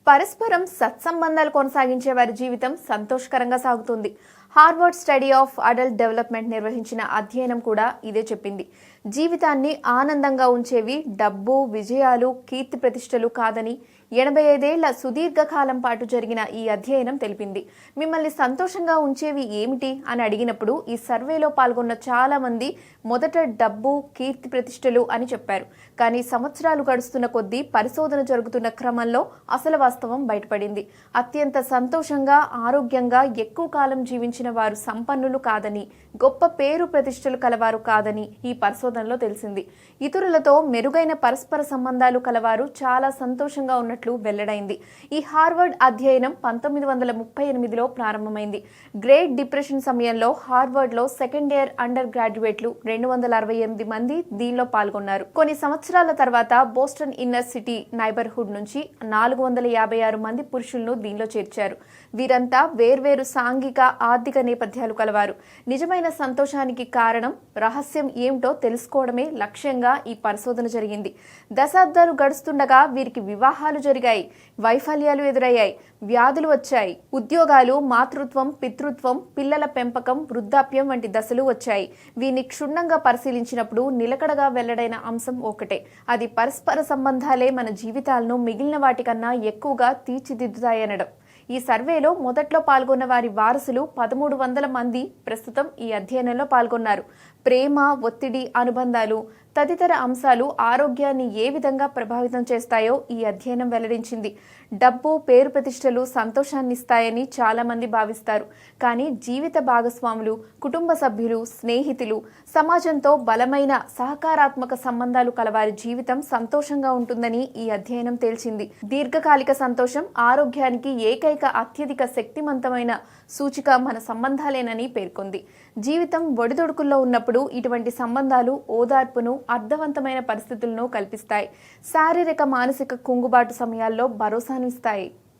పరస్పరం సత్సంబంధాలు కొనసాగించే వారి జీవితం సంతోషకరంగా సాగుతుంది. Harvard study of adult development నిర్వహించిన అధ్యయనం కూడా ఇదే చెప్పింది. జీవితాన్ని ఆనందంగా ఉంచేవి డబ్బు, విజయాలు, కీర్తి ప్రతిష్టలు కాదని 85 ఏళ్ల సుదీర్ఘకాలం పాటు జరిగిన ఈ అధ్యయనం తెలిపింది. మిమ్మల్ని సంతోషంగా ఉంచేవి ఏమిటి అని అడిగినప్పుడు ఈ సర్వేలో పాల్గొన్న చాలా మంది మొదట డబ్బు, కీర్తి ప్రతిష్టలు అని చెప్పారు. కానీ సంవత్సరాలు గడుస్తున్న కొద్దీ పరిశోధన జరుగుతున్న క్రమంలో అసలు వాస్తవం బయటపడింది. అత్యంత సంతోషంగా, ఆరోగ్యంగా ఎక్కువ కాలం జీవించిన వారు సంపన్నులు కాదని, గొప్ప పేరు ప్రతిష్టలు కలవారు కాదని ఈ పరిశోధనలో తెలిసింది. ఇతరులతో మెరుగైన పరస్పర సంబంధాలు కలవారు చాలా సంతోషంగా ఉన్నట్లు వెల్లడైంది. ఈ హార్వర్డ్ అధ్యయనం 1938లో ప్రారంభమైంది. గ్రేట్ డిప్రెషన్ సమయంలో హార్వర్డ్ లో సెకండ్ ఇయర్ అండర్ గ్రాడ్యుయేట్లు 268 మంది దీనిలో పాల్గొన్నారు. కొన్ని సంవత్సరాల తర్వాత బోస్టన్ ఇన్నర్ సిటీ నైబర్హుడ్ నుంచి 456 మంది పురుషులను దీనిలో చేర్చారు. వీరంతా వేర్వేరు సాంఘిక, ఆర్థిక నేపథ్యాలు కలవారు. నిజమైన సంతోషానికి కారణం, రహస్యం ఏమిటో తెలుసుకోవడమే లక్ష్యంగా ఈ పరిశోధన జరిగింది. దశాబ్దాలు గడుస్తుండగా వీరికి వివాహాలు జరిగాయి, వైఫల్యాలు ఎదురయ్యాయి, వ్యాధులు వచ్చాయి, ఉద్యోగాలు, మాతృత్వం, పితృత్వం, పిల్లల పెంపకం, వృద్ధాప్యం వంటి దశలు వచ్చాయి. వీరిని క్షుణ్ణంగా పరిశీలించినప్పుడు నిలకడగా వెల్లడైన అంశం ఒకటే, అది పరస్పర సంబంధాలే మన జీవితాలను మిగిలిన వాటికన్నా ఎక్కువగా తీర్చిదిద్దుతాయనడం. ఈ సర్వేలో మొదట్లో పాల్గొన్న వారి వారసులు 1300 మంది ప్రస్తుతం ఈ అధ్యయనంలో పాల్గొన్నారు. ప్రేమ, ఒత్తిడి, అనుబంధాలు తదితర అంశాలు ఆరోగ్యాన్ని ఏ విధంగా ప్రభావితం చేస్తాయో ఈ అధ్యయనం వెల్లడించింది. డబ్బు, పేరు ప్రతిష్టలు సంతోషాన్ని ఇస్తాయని చాలా మంది భావిస్తారు. కానీ జీవిత భాగస్వాములు, కుటుంబ సభ్యులు, స్నేహితులు, సమాజంతో బలమైన సహకారాత్మక సంబంధాలు కలవారి జీవితం సంతోషంగా ఉంటుందని ఈ అధ్యయనం తేల్చింది. దీర్ఘకాలిక సంతోషం ఆరోగ్యానికి ఏకైక అత్యధిక శక్తివంతమైన సూచిక మన సంబంధాలేనని పేర్కొంది. జీవితం ఒడిదొడుకుల్లో ఉన్నప్పుడు ఇటువంటి సంబంధాలు ఓదార్పును, అర్థవంతమైన పరిస్థితులను కల్పిస్తాయి. శారీరక, మానసిక కుంగుబాటు సమయాల్లో భరోసాను ఇస్తాయి.